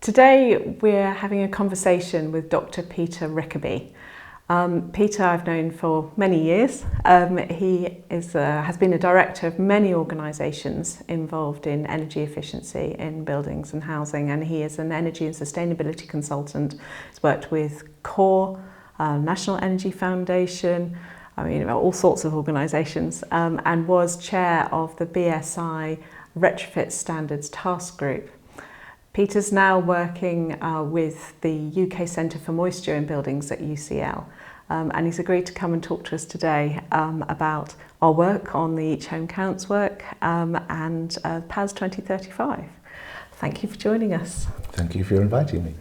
Today we're having a conversation with Dr Peter Rickaby. Peter I've known for many years. He has been a director of many organisations involved in energy efficiency in buildings and housing, and he is an energy and sustainability consultant. He's worked with CORE, National Energy Foundation, all sorts of organisations, and was chair of the BSI Retrofit Standards Task Group. Peter's now working with the UK Centre for Moisture in Buildings at UCL, and he's agreed to come and talk to us today about our work on the Each Home Counts work and PAS2035. Thank you for joining us. Thank you for inviting me.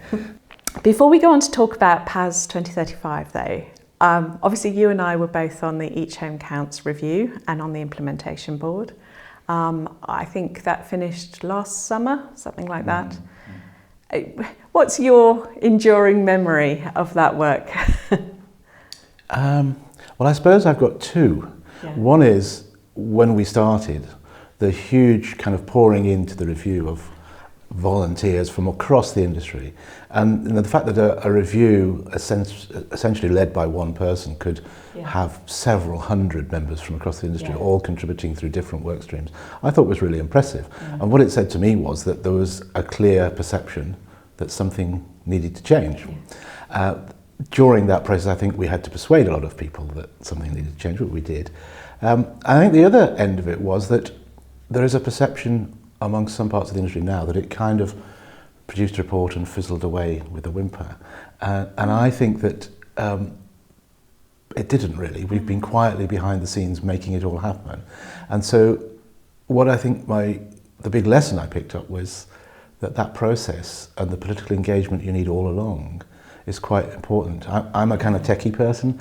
Before we go on to talk about PAS2035 though, obviously you and I were both on the Each Home Counts review and on the implementation board. I think that finished last summer, something like that. What's your enduring memory of that work? Well, I suppose I've got two. Yeah. One is when we started, the huge kind of pouring into the review of volunteers from across the industry, and the fact that a review essentially led by one person could have several hundred members from across the industry all contributing through different work streams, I thought was really impressive. And what it said to me was that there was a clear perception that something needed to change. During that process, I think we had to persuade a lot of people that something needed to change, what we did. I think the other end of it was that there is a perception among some parts of the industry now that it kind of produced a report and fizzled away with a whimper. And I think that it didn't really. We've been quietly behind the scenes making it all happen. And so what I think the big lesson I picked up was that process and the political engagement you need all along is quite important. I'm a kind of techie person,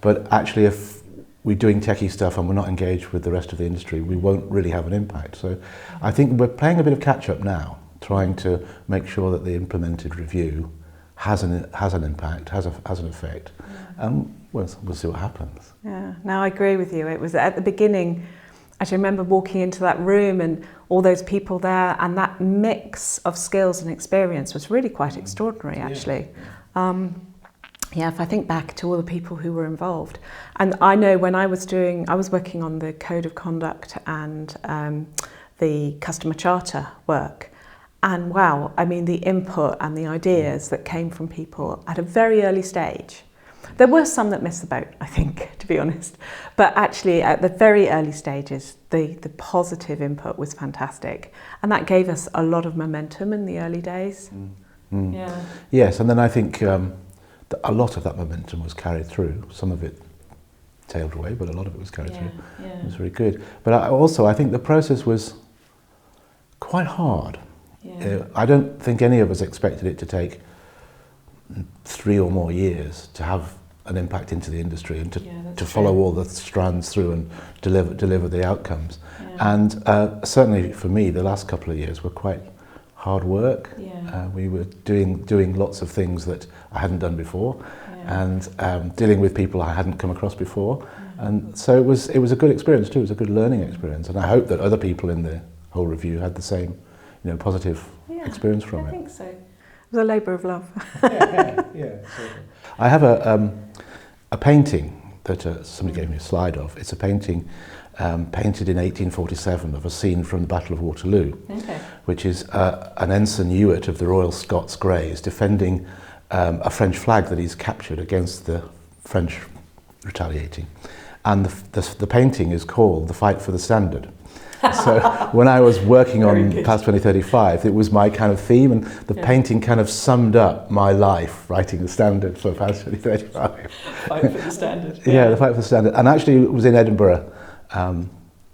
but actually if we're doing techie stuff and we're not engaged with the rest of the industry, we won't really have an impact. So I think we're playing a bit of catch up now, trying to make sure that the implemented review has an impact, has an effect. We'll see what happens. Yeah, no, I agree with you. It was at the beginning, I remember walking into that room and all those people there, and that mix of skills and experience was really quite extraordinary, actually. If I think back to all the people who were involved. And I know when I was working on the Code of Conduct and the Customer Charter work. And wow, the input and the ideas that came from people at a very early stage. There were some that missed the boat, I think, to be honest. But actually, at the very early stages, the positive input was fantastic. And that gave us a lot of momentum in the early days. Yeah. Yes, and then I think a lot of that momentum was carried through. Some of it tailed away, but a lot of it was carried through. Yeah. It was very good. But I think the process was quite hard. Yeah. I don't think any of us expected it to take 3 or more years to have an impact into the industry and to follow all the strands through and deliver the outcomes. Yeah. And certainly for me, the last couple of years were quite hard work. Yeah. We were doing lots of things that I hadn't done before, and dealing with people I hadn't come across before. And so it was a good experience too. It was a good learning experience, and I hope that other people in the whole review had the same, positive experience from it. I think so. It was a labour of love. I have a painting that somebody gave me a slide of. It's a painting painted in 1847 of a scene from the Battle of Waterloo, which is an ensign Ewart of the Royal Scots Greys defending a French flag that he's captured against the French retaliating. And the painting is called The Fight for the Standard. So when I was working on PAS2035, it was my kind of theme, and the painting kind of summed up my life writing the standard for PAS2035. Fight for the standard. Yeah, the fight for the standard. And actually it was in Edinburgh a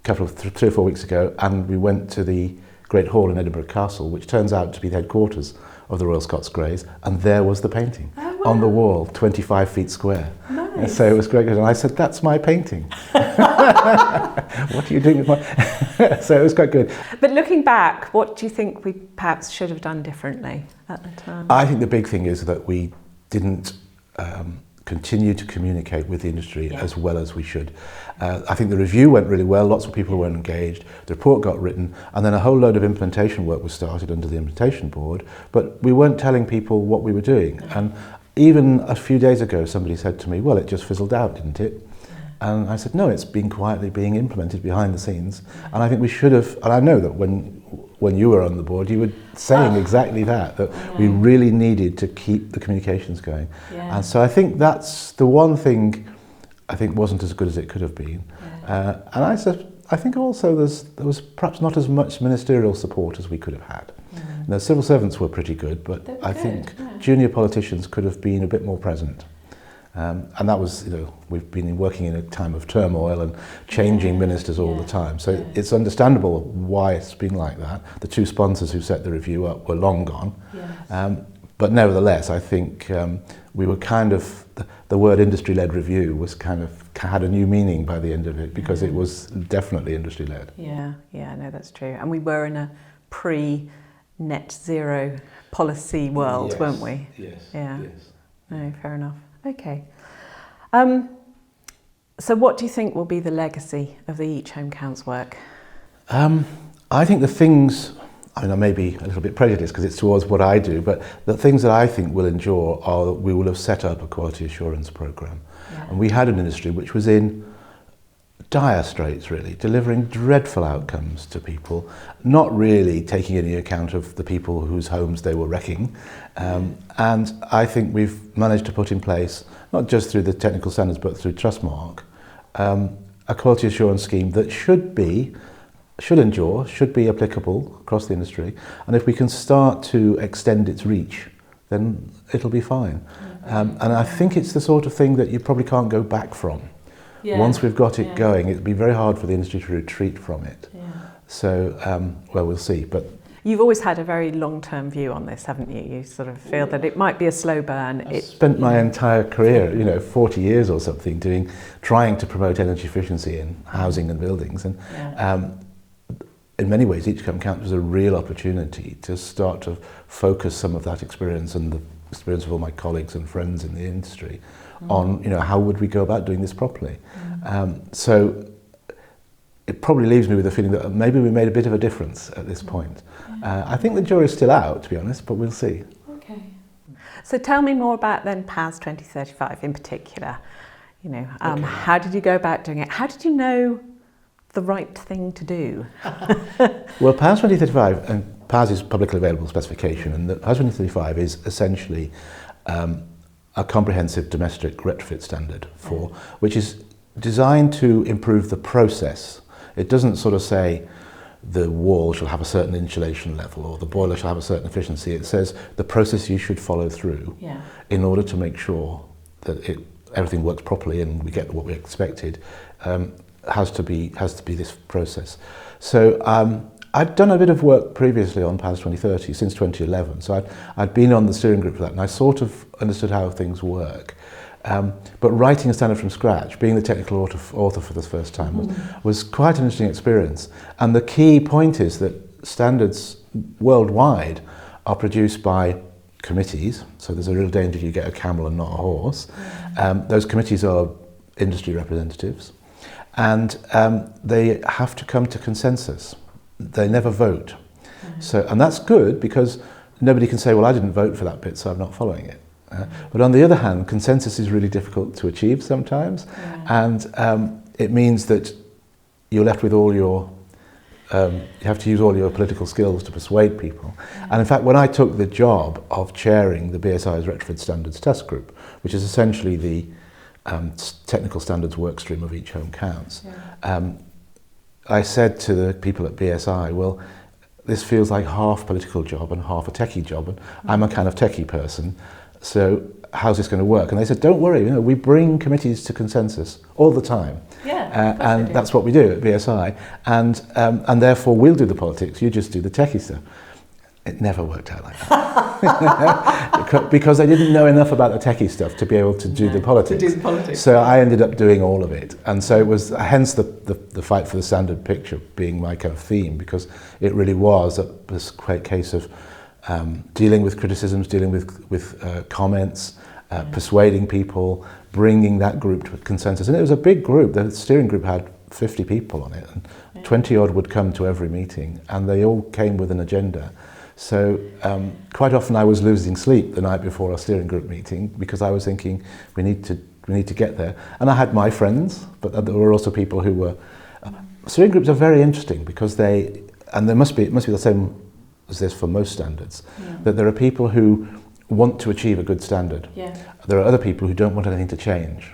couple of 3 or 4 weeks ago, and we went to the Great Hall in Edinburgh Castle, which turns out to be the headquarters of the Royal Scots Greys, and there was the painting on the wall, 25 feet square. Nice. And so it was great, and I said, "That's my painting." What are you doing with my... So it was quite good. But looking back, what do you think we perhaps should have done differently at the time? I think the big thing is that we didn't continue to communicate with the industry as well as we should. I think the review went really well, lots of people were engaged, the report got written, and then a whole load of implementation work was started under the implementation board, but we weren't telling people what we were doing. And even a few days ago somebody said to me, well, it just fizzled out, didn't it? And I said, no, it's been quietly being implemented behind the scenes. And I think we should have, and I know that when you were on the board, you were saying exactly that we really needed to keep the communications going. And so I think that's the one thing I think wasn't as good as it could have been. And I think also there was perhaps not as much ministerial support as we could have had. The civil servants were pretty good, but I think junior politicians could have been a bit more present. And that was, we've been working in a time of turmoil and changing ministers all the time. So it's understandable why it's been like that. The two sponsors who set the review up were long gone. But nevertheless, I think we were kind of, the word industry-led review was kind of, had a new meaning by the end of it, because it was definitely industry-led. Yeah, no, that's true. And we were in a pre-net zero policy world, weren't we? Yes. No, fair enough. Okay. So what do you think will be the legacy of the Each Home Counts work? I think the things, I may be a little bit prejudiced because it's towards what I do, but the things that I think will endure are that we will have set up a quality assurance programme. And we had an industry which was in dire straits, really, delivering dreadful outcomes to people, not really taking any account of the people whose homes they were wrecking. And I think we've managed to put in place, not just through the technical standards, but through Trustmark, a quality assurance scheme that should endure, should be applicable across the industry. And if we can start to extend its reach, then it'll be fine. And I think it's the sort of thing that you probably can't go back from. Once we've got it going, it'd be very hard for the industry to retreat from it. So, well, we'll see. But you've always had a very long-term view on this, haven't you? You sort of feel that it might be a slow burn. I spent my entire career, 40 years or something, trying to promote energy efficiency in housing and buildings. And in many ways, Each Home Counts was a real opportunity to start to focus some of that experience and the experience of all my colleagues and friends in the industry on, how would we go about doing this properly. So it probably leaves me with a feeling that maybe we made a bit of a difference at this point. I think the jury's still out, to be honest, but we'll see. Okay. So tell me more about then PAS2035 in particular. How did you go about doing it? How did you know the right thing to do? Well, PAS2035, and PAS is publicly available specification, and the PAS2035 is essentially a comprehensive domestic retrofit standard which is designed to improve the process. It doesn't sort of say the wall shall have a certain insulation level or the boiler shall have a certain efficiency. It says the process you should follow through in order to make sure that everything works properly and we get what we expected. Has to be this process. So I'd done a bit of work previously on PAS 2030 since 2011, so I'd been on the steering group for that, and I sort of understood how things work. But writing a standard from scratch, being the technical author for the first time, was quite an interesting experience. And the key point is that standards worldwide are produced by committees, so there's a real danger you get a camel and not a horse. Those committees are industry representatives, and they have to come to consensus. They never vote. And that's good because nobody can say, well, I didn't vote for that bit, so I'm not following it. But on the other hand, consensus is really difficult to achieve sometimes, and it means that you're left with all your, you have to use all your political skills to persuade people. And in fact, when I took the job of chairing the BSI's Retrofit Standards Task Group, which is essentially the technical standards work stream of Each Home Counts, I said to the people at BSI, well, this feels like half political job and half a techie job, and I'm a kind of techie person, so how's this going to work? And they said, don't worry, we bring committees to consensus all the time. And that's what we do at BSI, and therefore we'll do the politics, you just do the techie stuff. It never worked out like that. Because they didn't know enough about the techie stuff to be able to do the politics. So I ended up doing all of it. And so it was hence the fight for the standard picture being my kind of theme, because it really was this case of dealing with criticisms, dealing with comments, persuading people, bringing that group to a consensus. And it was a big group. The steering group had 50 people on it, and 20 odd would come to every meeting, and they all came with an agenda. So quite often I was losing sleep the night before our steering group meeting because I was thinking we need to get there. And I had my friends, but there were also people who were. Steering groups are very interesting because it must be the same as this for most standards, that there are people who want to achieve a good standard. Yeah. There are other people who don't want anything to change.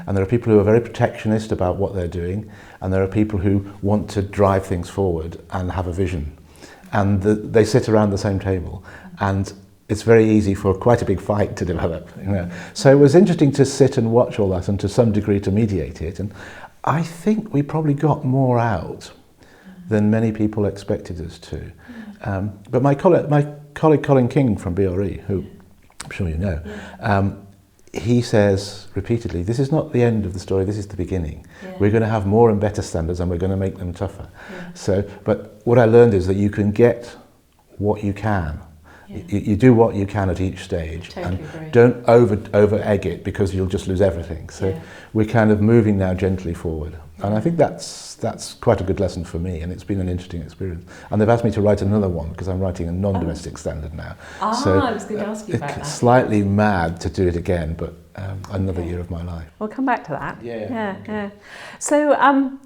And there are people who are very protectionist about what they're doing, and there are people who want to drive things forward and have a vision. And they sit around the same table, and it's very easy for quite a big fight to develop. So it was interesting to sit and watch all that and to some degree to mediate it. And I think we probably got more out than many people expected us to. But my colleague Colin King from BRE, who I'm sure you know, he says repeatedly, this is not the end of the story, this is the beginning. We're going to have more and better standards, and we're going to make them tougher. But what I learned is that you can get what you can. You do what you can at each stage, and don't over egg it because you'll just lose everything. So we're kind of moving now gently forward. And I think that's quite a good lesson for me, and it's been an interesting experience. And they've asked me to write another one because I'm writing a non-domestic standard now. So I was going to ask you about that. Slightly mad to do it again, but another year of my life. We'll come back to that. Yeah. So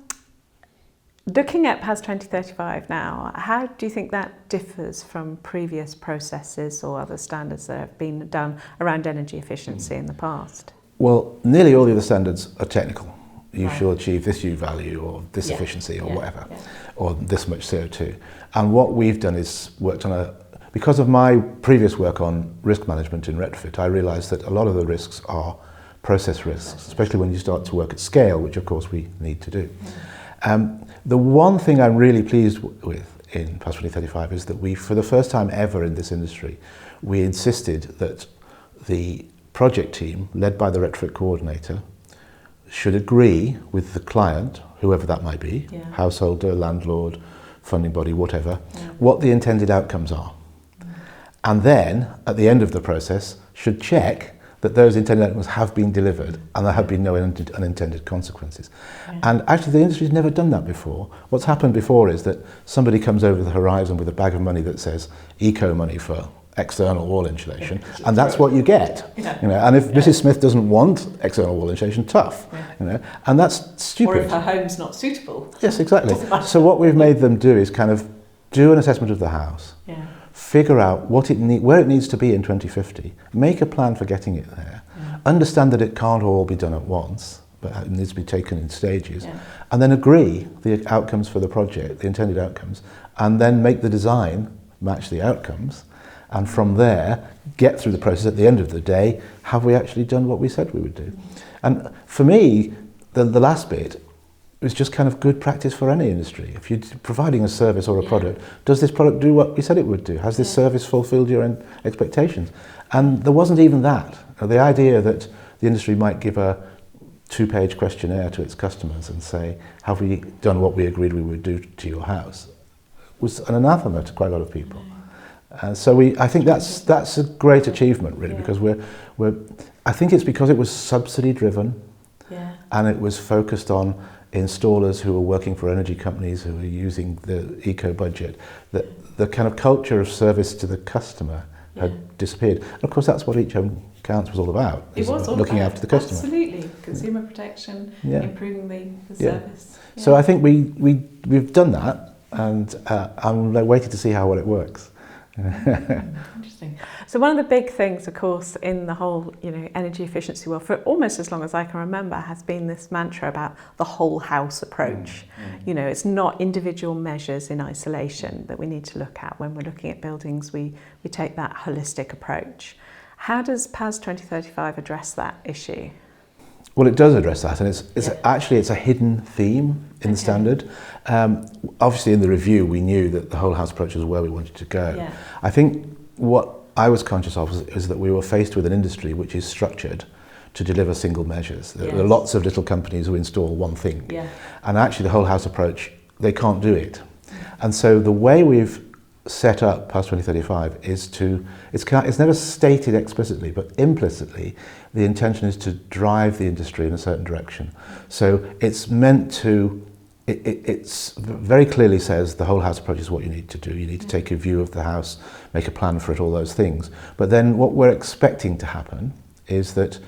looking at PAS2035 now, how do you think that differs from previous processes or other standards that have been done around energy efficiency in the past? Well, nearly all the other standards are technical. You shall achieve this U value or this efficiency or whatever, or this much CO2. And what we've done is worked on because of my previous work on risk management in retrofit, I realised that a lot of the risks are process risks, especially when you start to work at scale, which of course we need to do. The one thing I'm really pleased with in PAS2035 is that we, for the first time ever in this industry, we insisted that the project team, led by the retrofit coordinator, should agree with the client, whoever that might be, householder, landlord, funding body, whatever, what the intended outcomes are. And then, at the end of the process, should check that those intended outcomes have been delivered and there have been no unintended consequences. And actually the industry's never done that before. What's happened before is that somebody comes over the horizon with a bag of money that says eco money for external wall insulation, and that's what you get. And if Mrs. Smith doesn't want external wall insulation, tough. And that's stupid. Or if her home's not suitable. Yes, exactly. So what we've made them do is kind of do an assessment of the house, figure out where it needs to be in 2050, make a plan for getting it there, understand that it can't all be done at once, but it needs to be taken in stages, and then agree the outcomes for the project, the intended outcomes, and then make the design match the outcomes. And from there, get through the process at the end of the day, have we actually done what we said we would do? And for me, the last bit was just kind of good practice for any industry. If you're providing a service or a product, does this product do what we said it would do? Has this service fulfilled your expectations? And there wasn't even that. The idea that the industry might give a 2-page questionnaire to its customers and say, have we done what we agreed we would do to your house, was an anathema to quite a lot of people. So I think that's a great achievement, really, because I think it's because it was subsidy driven, and it was focused on installers who were working for energy companies who were using the eco budget, that the kind of culture of service to the customer had disappeared. And of course, that's what Each Home Counts was all about. It was all looking about, after the customer. Absolutely, consumer protection, improving the service. So I think we've done that, and I'm waiting to see how well it works. Interesting. So one of the big things, of course, in the whole energy efficiency world for almost as long as I can remember has been this mantra about the whole house approach. It's not individual measures in isolation that we need to look at when we're looking at buildings. We take that holistic approach. How does PAS2035 address that issue? Well, it does address that, and it's a hidden theme in the standard. Obviously, in the review, we knew that the whole house approach was where we wanted to go. I think what I was conscious of is that we were faced with an industry which is structured to deliver single measures. There are lots of little companies who install one thing, and actually the whole house approach, they can't do it. And so the way we've set up PAS2035 is it's never stated explicitly, but implicitly the intention is to drive the industry in a certain direction. So it's meant to, it's very clearly says the whole house approach is what you need to do. You need to take a view of the house, make a plan for it, all those things. But then what we're expecting to happen is that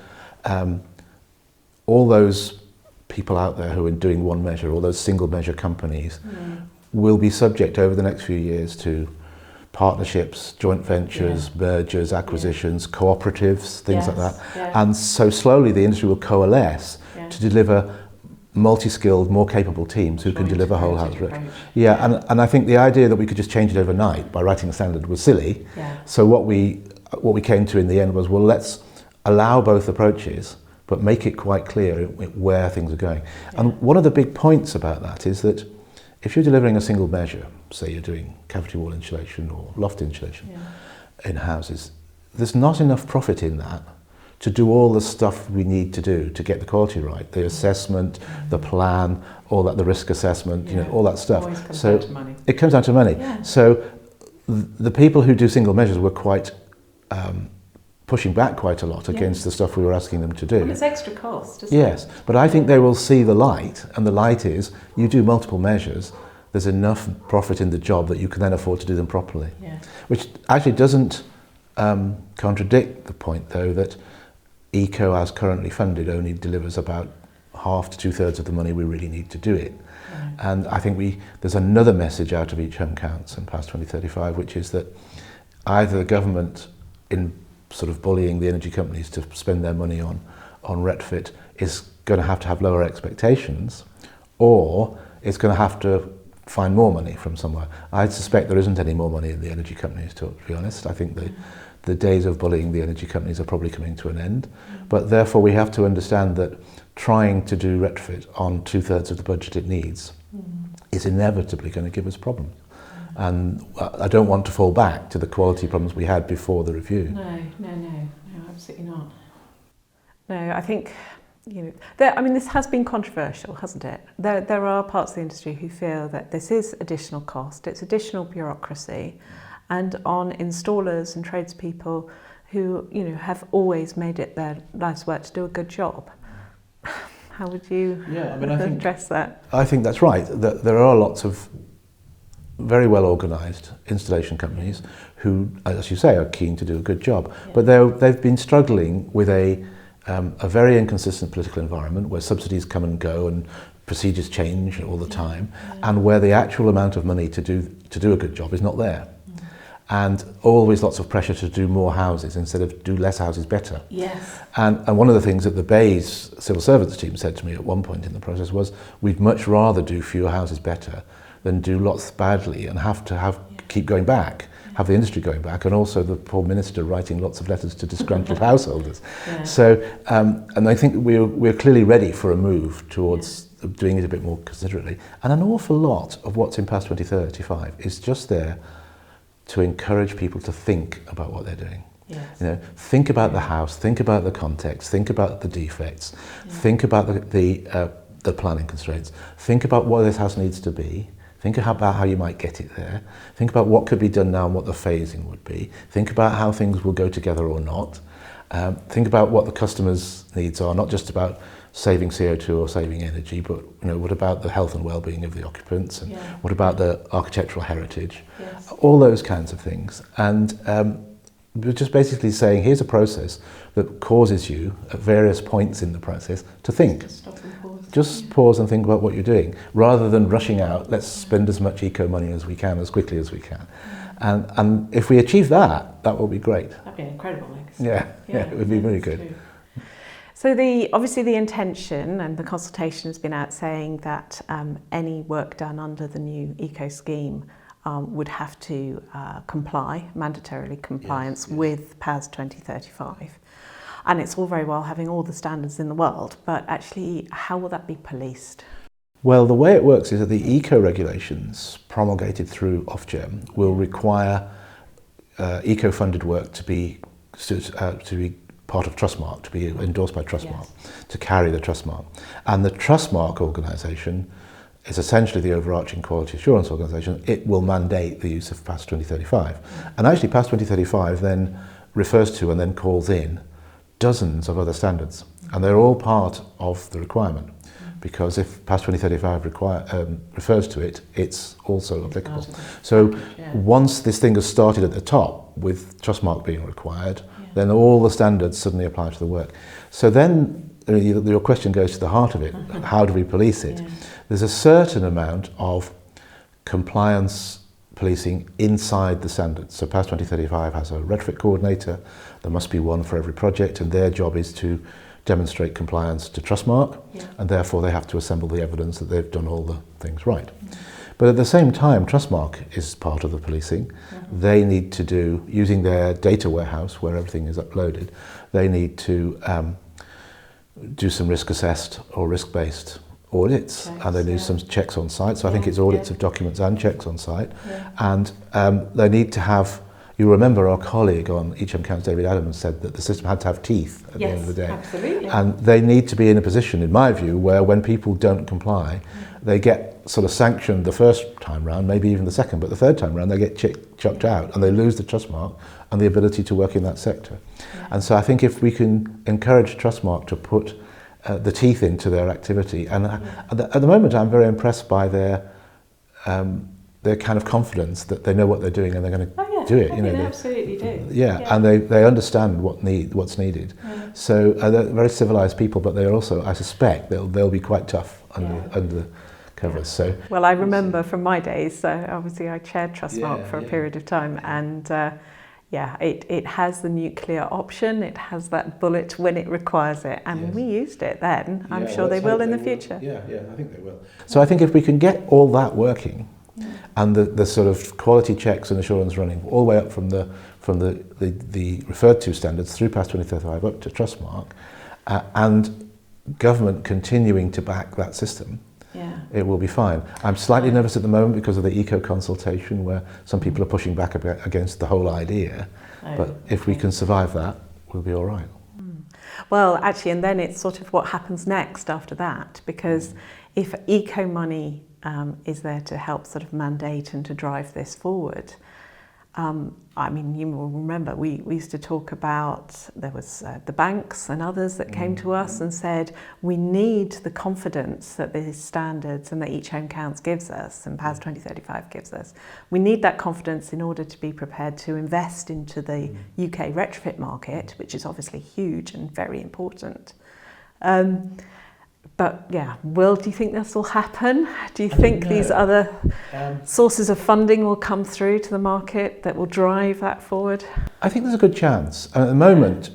all those people out there who are doing one measure, all those single measure companies, will be subject over the next few years to partnerships, joint ventures, mergers, acquisitions, cooperatives, things like that. And so slowly the industry will coalesce to deliver multi-skilled, more capable teams who can deliver whole house approach. And I think the idea that we could just change it overnight by writing a standard was silly. So what we came to in the end was, well, let's allow both approaches, but make it quite clear where things are going. And one of the big points about that is that if you're delivering a single measure, say you're doing cavity wall insulation or loft insulation in houses, there's not enough profit in that to do all the stuff we need to do to get the quality right, the assessment, the plan, all that, the risk assessment, you know, all that stuff. Always comes down to money. It comes down to money. So the people who do single measures were quite pushing back quite a lot against the stuff we were asking them to do. Well, it's extra cost, isn't it? But I think they will see the light, and the light is you do multiple measures, there's enough profit in the job that you can then afford to do them properly. Which actually doesn't contradict the point, though, that ECO, as currently funded, only delivers about half to 2/3 of the money we really need to do it. And I think there's another message out of Each Home Counts and PAS2035, which is that either the government, in sort of bullying the energy companies to spend their money on retrofit, is going to have lower expectations, or it's going to have to find more money from somewhere. I suspect there isn't any more money in the energy companies, to be honest. I think the days of bullying the energy companies are probably coming to an end. But therefore we have to understand that trying to do retrofit on 2/3 of the budget it needs is inevitably going to give us problems. And I don't want to fall back to the quality problems we had before the review. No, absolutely not. No, I think, you know, I mean, this has been controversial, hasn't it? There are parts of the industry who feel that this is additional cost, it's additional bureaucracy, and on installers and tradespeople who, you know, have always made it their life's work to do a good job. How would you address that? I think that's right. That there are lots of very well organised installation companies who, as you say, are keen to do a good job. But they've been struggling with a very inconsistent political environment where subsidies come and go and procedures change all the time, and where the actual amount of money to do a good job is not there. And always lots of pressure to do more houses instead of do less houses better. And one of the things that the BEIS civil servants team said to me at one point in the process was, we'd much rather do fewer houses better than do lots badly and have to keep going back, have the industry going back, and also the poor minister writing lots of letters to disgruntled householders. So, and I think we're clearly ready for a move towards doing it a bit more considerately. And an awful lot of what's in PAS2035 is just there to encourage people to think about what they're doing. You know, think about the house, think about the context, think about the defects, think about the planning constraints, think about what this house needs to be. Think about how you might get it there. Think about what could be done now and what the phasing would be. Think about how things will go together or not. Think about what the customer's needs are, not just about saving CO2 or saving energy, but you know, what about the health and well-being of the occupants, and what about the architectural heritage, all those kinds of things. And we're just basically saying, here's a process that causes you at various points in the process to think. Just pause and think about what you're doing, rather than rushing out, let's spend as much eco money as we can, as quickly as we can. And if we achieve that, that will be great. That'd be an incredible legacy. Yeah, it would be really good. So obviously the intention and the consultation has been out saying that any work done under the new eco scheme would have to comply, mandatorily compliance with PAS2035. And it's all very well having all the standards in the world, but actually, how will that be policed? Well, the way it works is that the eco regulations promulgated through Ofgem will require eco-funded work to be part of Trustmark, to be endorsed by Trustmark, to carry the Trustmark. And the Trustmark organisation is essentially the overarching quality assurance organisation, it will mandate the use of PAS2035. And actually PAS2035 then refers to and then calls in dozens of other standards, and they're all part of the requirement, because if PAS2035 refers to it, it's also applicable. So once this thing has started at the top with Trustmark being required, then all the standards suddenly apply to the work. So then your question goes to the heart of it. How do we police it? There's a certain amount of compliance policing inside the standards. So PAS2035 has a retrofit coordinator. There must be one for every project, and their job is to demonstrate compliance to Trustmark, and therefore they have to assemble the evidence that they've done all the things right. But at the same time, Trustmark is part of the policing. They need to do, using their data warehouse where everything is uploaded, they need to do some risk assessed or risk based audits, and they do some checks on site. So I think it's audits of documents and checks on site. And they need to have, you remember our colleague on EHM Counts, David Adams, said that the system had to have teeth at the end of the day. Absolutely. And they need to be in a position, in my view, where when people don't comply, they get sort of sanctioned the first time round, maybe even the second, but the third time round they get chucked out and they lose the Trustmark and the ability to work in that sector. And so I think if we can encourage Trustmark to put the teeth into their activity, and at the moment I'm very impressed by their kind of confidence that they know what they're doing and they're going to do it. They absolutely do. And they understand what's needed. So they're very civilised people, but they're also, I suspect, they'll be quite tough under the covers. So well, I remember from my days, obviously I chaired Trustmark for a period of time, and it has the nuclear option, it has that bullet when it requires it, and we used it then. I'm sure they will in the future. I think they will. So I think if we can get all that working, and the sort of quality checks and assurance running all the way up from the referred to standards through PAS2035 up to Trustmark, and government continuing to back that system, it will be fine. I'm slightly nervous at the moment because of the eco consultation, where some people are pushing back against the whole idea. But if we can survive that, we'll be all right. Well, actually, and then it's sort of what happens next after that, because if eco money is there to help sort of mandate and to drive this forward, I mean, you will remember we used to talk about, there was the banks and others that came to us and said, we need the confidence that these standards and that Each Home Counts gives us and PAS2035 gives us. We need that confidence in order to be prepared to invest into the UK retrofit market, which is obviously huge and very important. But do you think this will happen? Do you think these other sources of funding will come through to the market that will drive that forward? I think there's a good chance. And at the moment,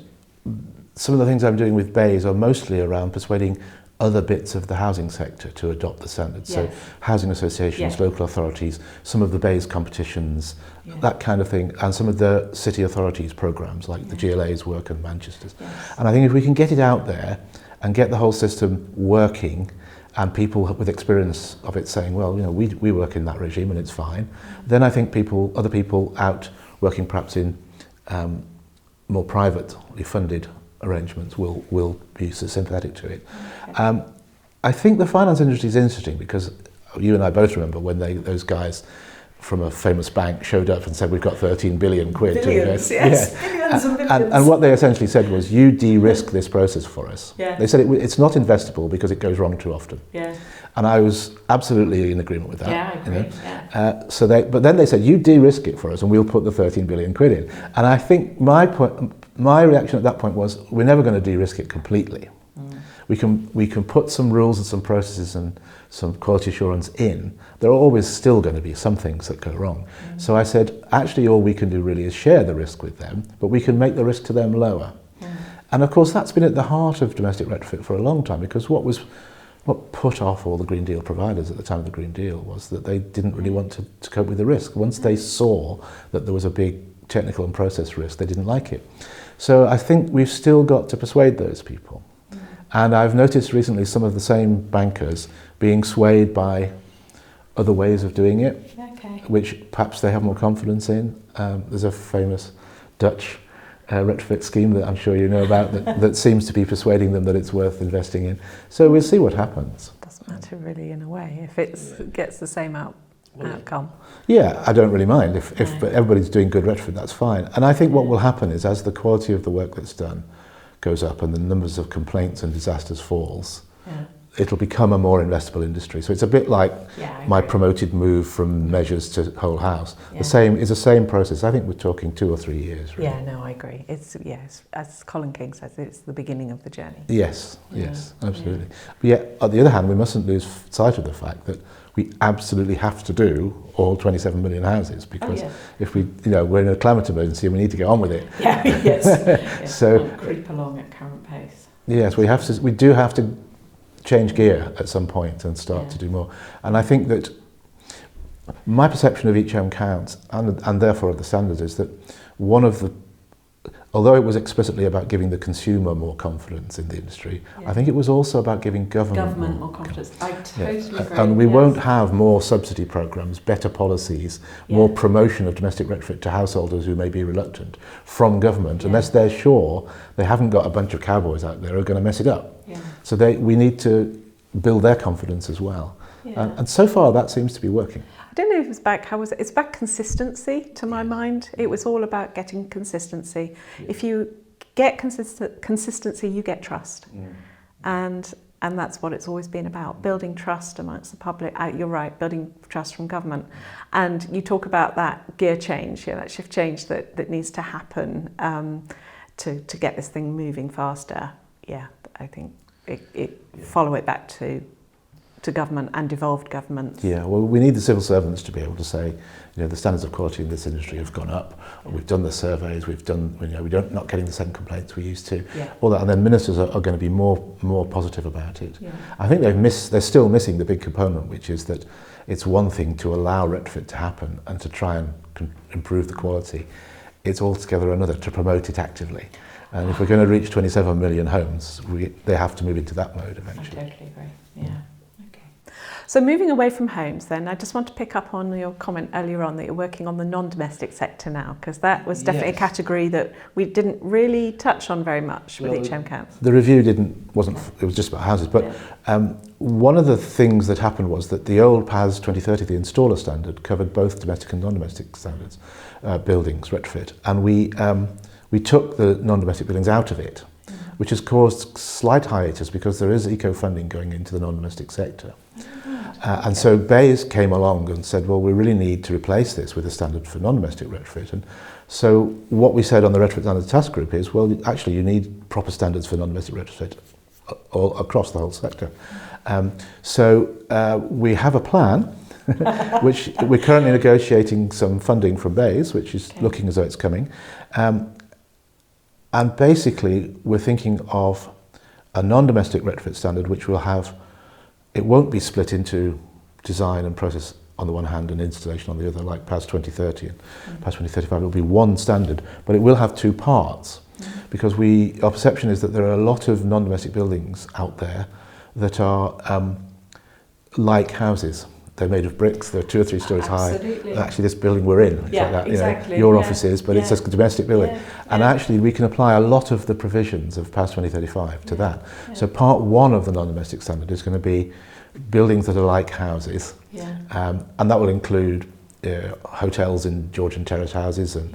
some of the things I'm doing with BAYS are mostly around persuading other bits of the housing sector to adopt the standards. So housing associations, local authorities, some of the BAYS competitions, that kind of thing, and some of the city authorities programmes like the GLA's work and Manchester's. And I think if we can get it out there and get the whole system working, and people with experience of it saying, well, we work in that regime and it's fine, then I think other people out working perhaps in more privately funded arrangements will be sympathetic to it. I think the finance industry is interesting because you and I both remember when those guys from a famous bank showed up and said, we've got 13 billion quid to invest. Billions and billions. And what they essentially said was, you de-risk this process for us. They said it's not investable because it goes wrong too often. And I was absolutely in agreement with that. I agree. But then they said, you de-risk it for us and we'll put the 13 billion quid in. And I think my reaction at that point was, we're never going to de-risk it completely. We can put some rules and some processes and some quality assurance in. There are always still going to be some things that go wrong. So I said, actually all we can do really is share the risk with them, but we can make the risk to them lower. And of course that's been at the heart of domestic retrofit for a long time, because what put off all the Green Deal providers at the time of the Green Deal was that they didn't really want to cope with the risk. Once they saw that there was a big technical and process risk, they didn't like it. So I think we've still got to persuade those people. And I've noticed recently some of the same bankers being swayed by other ways of doing it, which perhaps they have more confidence in. There's a famous Dutch retrofit scheme that I'm sure you know about that seems to be persuading them that it's worth investing in. So we'll see what happens. Doesn't matter really in a way if it gets the same outcome. Yeah, I don't really mind. If everybody's doing good retrofit, that's fine. And I think what will happen is as the quality of the work that's done goes up and the numbers of complaints and disasters falls, it'll become a more investable industry. So it's a bit like my promoted move from measures to whole house. It's the same process. I think we're talking 2 or 3 years. Really. Yeah, no, I agree. It's as Colin King says, it's the beginning of the journey. Yes, absolutely. But yet, on the other hand, we mustn't lose sight of the fact that we absolutely have to do all 27 million houses because if we're in a climate emergency and we need to get on with it. So can't creep along at current pace. Yes, we do have to change gear at some point and start to do more. And I think that my perception of each home counts and therefore of the standards is that although it was explicitly about giving the consumer more confidence in the industry, I think it was also about giving government more confidence. I totally agree. And we won't have more subsidy programs, better policies, more promotion of domestic retrofit to householders who may be reluctant from government unless they're sure they haven't got a bunch of cowboys out there who are going to mess it up. So we need to build their confidence as well. And so far that seems to be working. I don't know if it's back, it's back consistency to my mind. It was all about getting consistency. If you get consistency, you get trust. And that's what it's always been about, building trust amongst the public. You're right, building trust from government. And you talk about that gear change, that shift change that needs to happen to get this thing moving faster. Yeah, I think follow it back to government and devolved government. Yeah, well, we need the civil servants to be able to say, the standards of quality in this industry have gone up. We've done the surveys. We've done, we're not getting the same complaints we used to. All that, and then ministers are going to be more positive about it. I think they're still missing the big component, which is that it's one thing to allow retrofit to happen and to try and improve the quality. It's altogether another to promote it actively. And if we're going to reach 27 million homes, they have to move into that mode eventually. I totally agree. Yeah. So moving away from homes then, I just want to pick up on your comment earlier on that you're working on the non-domestic sector now, because that was definitely a category that we didn't really touch on very much with each home counts. The review it was just about houses, but one of the things that happened was that the old PAS2030, the installer standard, covered both domestic and non-domestic standards, buildings, retrofit, and we took the non-domestic buildings out of it, which has caused slight hiatus because there is eco-funding going into the non-domestic sector. And so BEIS came along and said, well, we really need to replace this with a standard for non-domestic retrofit. And so what we said on the Retrofit Standards Task Group is, well, actually you need proper standards for non-domestic retrofit all across the whole sector. So we have a plan, which we're currently negotiating some funding from BEIS, which is looking as though it's coming. And basically we're thinking of a non-domestic retrofit standard which will have, it won't be split into design and process on the one hand and installation on the other, like PAS2030 and PAS2035. It will be one standard, but it will have two parts because our perception is that there are a lot of non-domestic buildings out there that are like houses. They're made of bricks, they're 2 or 3 stories high. Actually, this building we're in, it's like that, exactly. Your office is, but it's a domestic building. And actually, we can apply a lot of the provisions of PAS2035 to that. So part 1 of the non-domestic standard is going to be buildings that are like houses. And that will include hotels in Georgian terrace houses and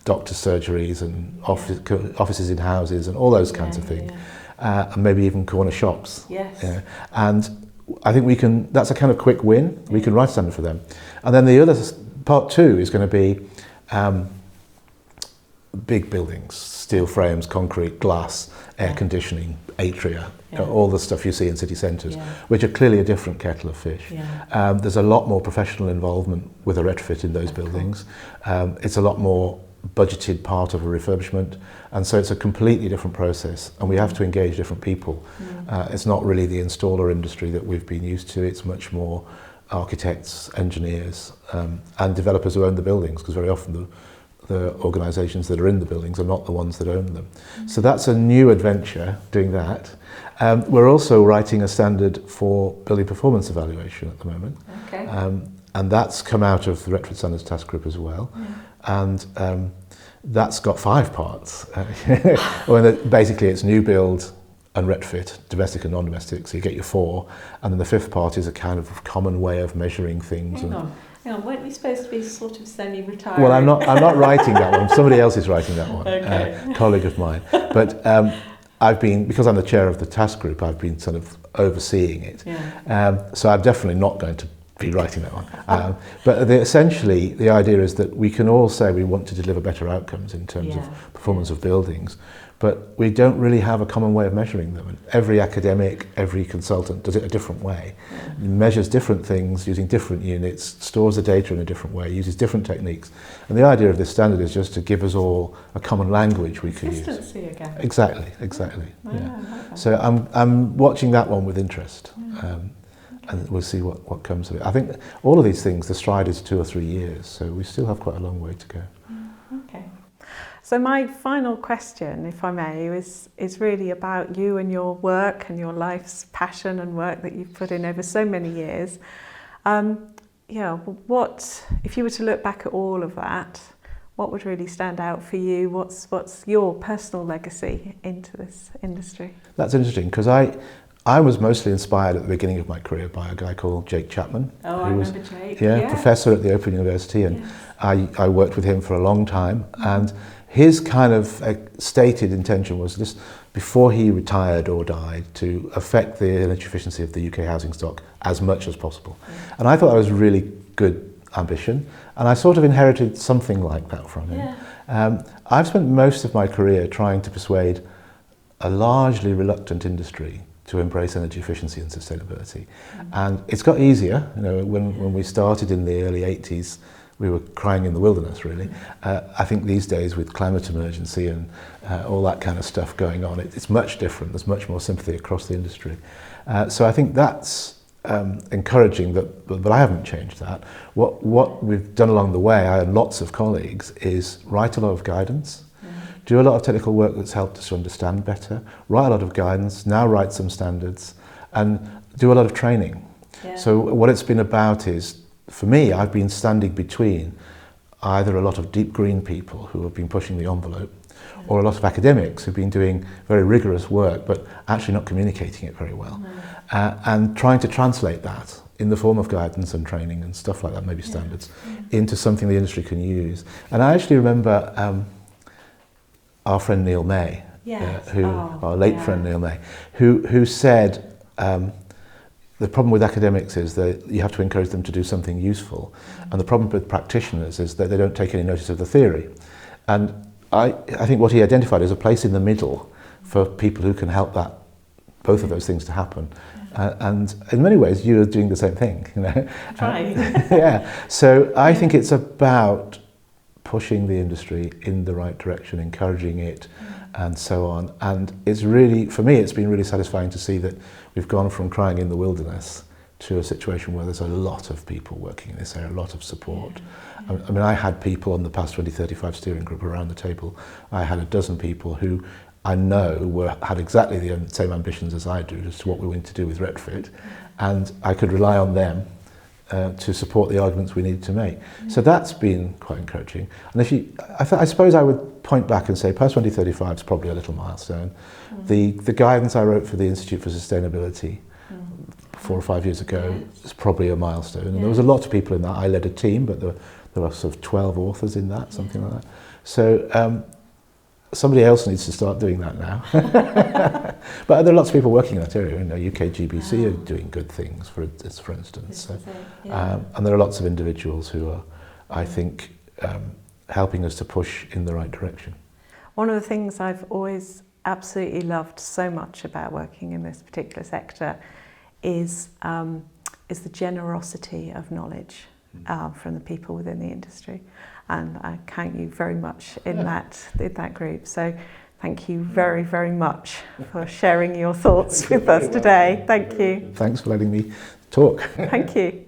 doctor surgeries and offices in houses and all those kinds of things. And maybe even corner shops. And I think that's a kind of quick win. We can write a standard for them. And then the other, part 2 is going to be big buildings, steel frames, concrete, glass, air conditioning, atria, all the stuff you see in city centres, which are clearly a different kettle of fish. There's a lot more professional involvement with a retrofit in those buildings. It's a lot more budgeted part of a refurbishment, and so it's a completely different process, and we have to engage different people. It's not really the installer industry that we've been used to. It's much more architects, engineers, and developers who own the buildings, because very often the organisations that are in the buildings are not the ones that own them. So that's a new adventure, doing that. We're also writing a standard for building performance evaluation at the moment, and that's come out of the Retrofit Standards Task Group as well. And that's got 5 parts. Well, basically it's new build and retrofit, domestic and non-domestic, so you get your 4, and then the 5th part is a kind of common way of measuring things. Hang on, weren't you supposed to be sort of semi-retired? Well, I'm not writing that one. Somebody else is writing that one, okay. A colleague of mine. But I've been, because I'm the chair of the task group, I've been sort of overseeing it. Yeah. So I'm definitely not going to be writing that one. But essentially, the idea is that we can all say we want to deliver better outcomes in terms of performance of buildings, but we don't really have a common way of measuring them. And every academic, every consultant does it a different way. It measures different things using different units, stores the data in a different way, uses different techniques. And the idea of this standard is just to give us all a common language we can use. Consistency again. Exactly. So I'm watching that one with interest. And we'll see what comes of it. I think all of these things, the stride is 2 or 3 years, so we still have quite a long way to go. Okay. So my final question, if I may, is really about you and your work and your life's passion and work that you've put in over so many years. What, if you were to look back at all of that, what would really stand out for you? What's your personal legacy into this industry? That's interesting, because I was mostly inspired at the beginning of my career by a guy called Jake Chapman. Oh, I remember Jake. Yeah, professor at the Open University, and I worked with him for a long time. And his kind of stated intention was just before he retired or died to affect the energy efficiency of the UK housing stock as much as possible. And I thought that was really good ambition, and I sort of inherited something like that from him. I've spent most of my career trying to persuade a largely reluctant industry to embrace energy efficiency and sustainability. And it's got easier. When we started in the early 80s, we were crying in the wilderness, really. I think these days, with climate emergency and all that kind of stuff going on, it's much different. There's much more sympathy across the industry. So I think that's encouraging, but I haven't changed that. What we've done along the way, I and lots of colleagues, is write a lot of guidance, do a lot of technical work that's helped us to understand better, write a lot of guidance, now write some standards, and do a lot of training. So what it's been about is, for me, I've been standing between either a lot of deep green people who have been pushing the envelope, or a lot of academics who've been doing very rigorous work but actually not communicating it very well, and trying to translate that in the form of guidance and training and stuff like that, maybe standards, into something the industry can use. And I actually remember our friend Neil May, our late friend Neil May, who said the problem with academics is that you have to encourage them to do something useful, and the problem with practitioners is that they don't take any notice of the theory. And I think what he identified is a place in the middle for people who can help both of those things to happen. And in many ways, you're doing the same thing. Trying. So I think it's about pushing the industry in the right direction, encouraging it, and so on. And it's really, for me, it's been really satisfying to see that we've gone from crying in the wilderness to a situation where there's a lot of people working in this area, a lot of support. I mean, I had people on the PAS2035 steering group around the table. I had a dozen people who I know had exactly the same ambitions as I do as to what we want to do with retrofit, and I could rely on them to support the arguments we need to make. So that's been quite encouraging. And I suppose I would point back and say PAS2035 is probably a little milestone. The guidance I wrote for the Institute for Sustainability 4 or 5 years ago is probably a milestone. And there was a lot of people in that. I led a team, but there were sort of 12 authors in that, something like that. So somebody else needs to start doing that now. But there are lots of people working in that area. UK GBC are doing good things, for instance. And there are lots of individuals who are, I think, helping us to push in the right direction. One of the things I've always absolutely loved so much about working in this particular sector is the generosity of knowledge from the people within the industry. And I count you very much in that group. So thank you very, very much for sharing your thoughts with us today. Thank you. Thanks for letting me talk. Thank you.